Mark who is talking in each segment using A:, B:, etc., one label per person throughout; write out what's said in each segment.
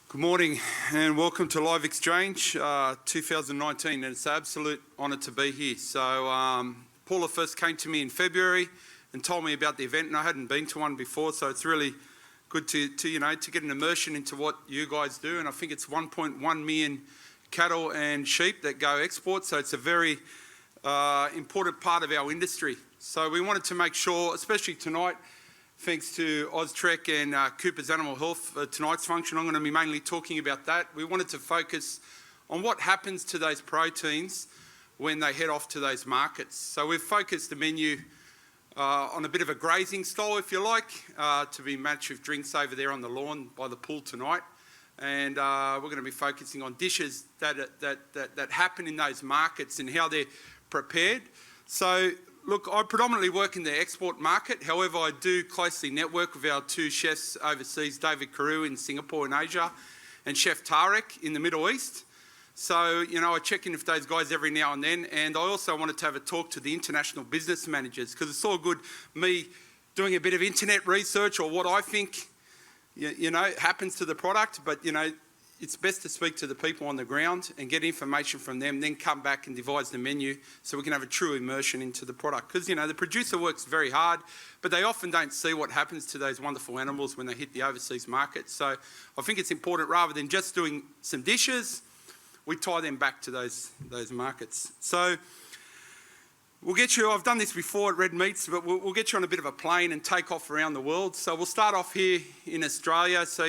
A: Good morning and welcome to LIVEXchange 2019, and it's an absolute honour to be here. So Paula first came to me in February and told me about the event, and I hadn't been to one before, so it's really good to get an immersion into what you guys do. And I think it's 1.1 million cattle and sheep that go export, so it's a very important part of our industry. So we wanted to make sure, especially tonight, thanks to Austrek and Cooper's Animal Health, tonight's function, I'm going to be mainly talking about that. We wanted to focus on what happens to those proteins when they head off to those markets. So we've focused the menu on a bit of a grazing style, if you like, to be matched with drinks over there on the lawn by the pool tonight. And we're going to be focusing on dishes that happen in those markets and how they're prepared. So look, I predominantly work in the export market. However, I do closely network with our two chefs overseas, David Carew in Singapore and Asia, and Chef Tarek in the Middle East. So, I check in with those guys every now and then. And I also wanted to have a talk to the international business managers, because it's all good me doing a bit of internet research or what I think, happens to the product. But, it's best to speak to the people on the ground and get information from them, then come back and devise the menu so we can have a true immersion into the product. Because, the producer works very hard, but they often don't see what happens to those wonderful animals when they hit the overseas market. So I think it's important, rather than just doing some dishes, we tie them back to those markets. So we'll get you, I've done this before at Red Meats, but we'll get you on a bit of a plane and take off around the world. So we'll start off here in Australia. So,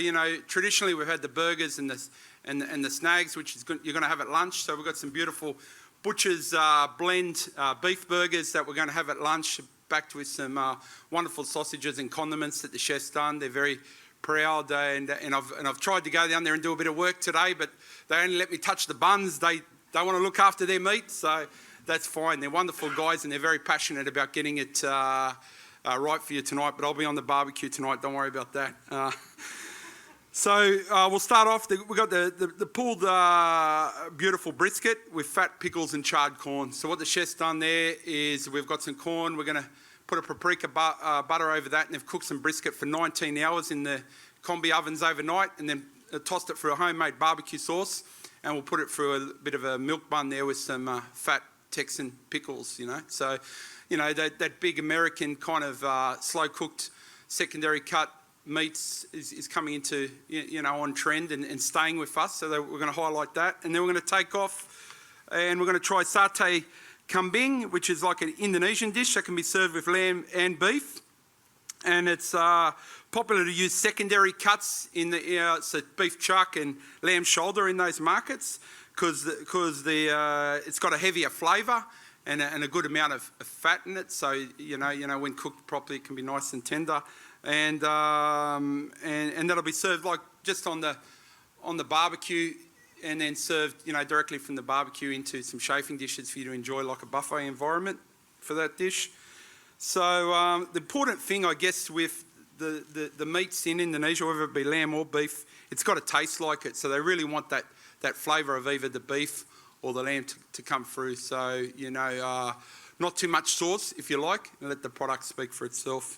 A: traditionally we've had the burgers and the snags, which is good, you're going to have at lunch. So we've got some beautiful butcher's blend beef burgers that we're going to have at lunch, backed with some wonderful sausages and condiments that the chef's done. They're very proud, and I've tried to go down there and do a bit of work today, but they only let me touch the buns. They want to look after their meat, so that's fine. They're wonderful guys and they're very passionate about getting it right for you tonight, but I'll be on the barbecue tonight, don't worry about that. So we'll start off, we've got the pulled beautiful brisket with fat pickles and charred corn. So what the chef's done there is we've got some corn, we're going to put a paprika butter over that, and they've cooked some brisket for 19 hours in the combi ovens overnight, and then tossed it through a homemade barbecue sauce, and we'll put it through a bit of a milk bun there with some fat Texan pickles, So, that big American kind of slow-cooked secondary cut meats is coming into, on trend and staying with us. So we're going to highlight that. And then we're going to take off and we're going to try Satay kambing, which is like an Indonesian dish that can be served with lamb and beef. And it's popular to use secondary cuts in so beef chuck and lamb shoulder in those markets, because it's got a heavier flavour and a good amount of fat in it. So when cooked properly, it can be nice and tender, and that'll be served like just on the barbecue, and then served directly from the barbecue into some chafing dishes for you to enjoy, like a buffet environment for that dish. So the important thing, I guess, with the meats in Indonesia, whether it be lamb or beef, it's got to taste like it. So they really want that flavour of either the beef or the lamb to come through. So, not too much sauce, if you like, and let the product speak for itself,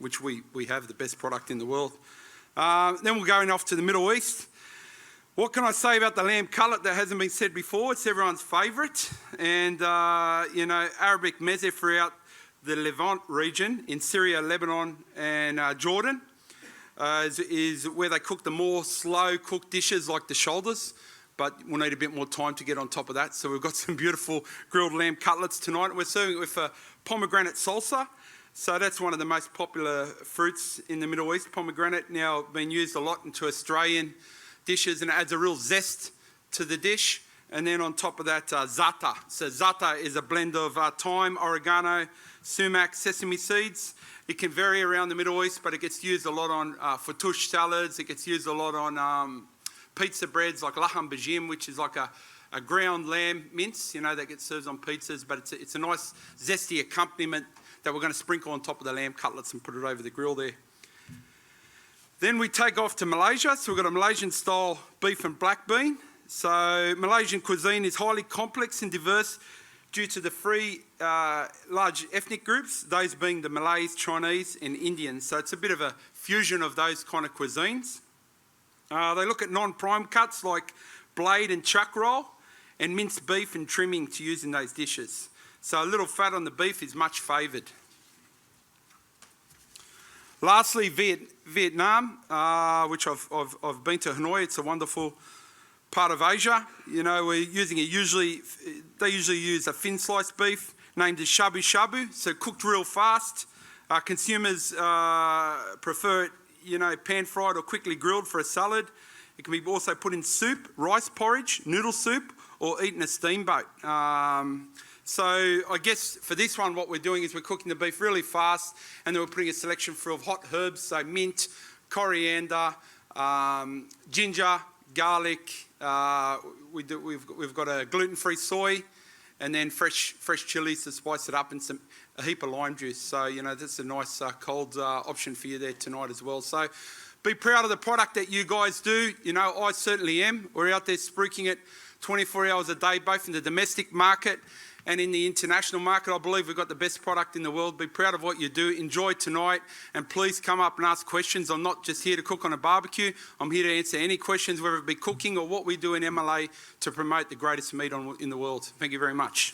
A: which we have the best product in the world. Then we're going off to the Middle East. What can I say about the lamb cutlet that hasn't been said before? It's everyone's favourite. And, Arabic meze throughout the Levant region in Syria, Lebanon and Jordan is where they cook the more slow cooked dishes like the shoulders, but we'll need a bit more time to get on top of that. So we've got some beautiful grilled lamb cutlets tonight. We're serving it with a pomegranate salsa. So that's one of the most popular fruits in the Middle East, pomegranate, now being used a lot into Australian dishes, and it adds a real zest to the dish. And then on top of that, za'atar. So za'atar is a blend of thyme, oregano, sumac, sesame seeds. It can vary around the Middle East, but it gets used a lot on fattoush salads. It gets used a lot on pizza breads like laham bajim, which is like a ground lamb mince, that gets served on pizzas. But it's a nice zesty accompaniment that we're going to sprinkle on top of the lamb cutlets and put it over the grill there. Then we take off to Malaysia. So we've got a Malaysian style beef and black bean. So Malaysian cuisine is highly complex and diverse due to the three large ethnic groups, those being the Malays, Chinese and Indians. So it's a bit of a fusion of those kind of cuisines. They look at non-prime cuts like blade and chuck roll, and minced beef and trimming to use in those dishes. So a little fat on the beef is much favoured. Lastly, Vietnam, which I've been to Hanoi. It's a wonderful part of Asia. You know, we're using it they usually use a thin sliced beef named as shabu shabu, so cooked real fast. Consumers prefer it, you know, pan fried or quickly grilled for a salad. It can be also put in soup, rice porridge, noodle soup, or eaten a steamboat. So I guess for this one, what we're doing is we're cooking the beef really fast, and then we're putting a selection full of hot herbs, so mint, coriander, ginger, garlic. We've got a gluten-free soy, and then fresh chilies to spice it up, and a heap of lime juice. So, you know, that's a nice cold option for you there tonight as well. So be proud of the product that you guys do. You know, I certainly am. We're out there spruiking it 24 hours a day, both in the domestic market and in the international market. I believe we've got the best product in the world. Be proud of what you do. Enjoy tonight, and please come up and ask questions. I'm not just here to cook on a barbecue. I'm here to answer any questions, whether it be cooking or what we do in MLA to promote the greatest meat in the world. Thank you very much.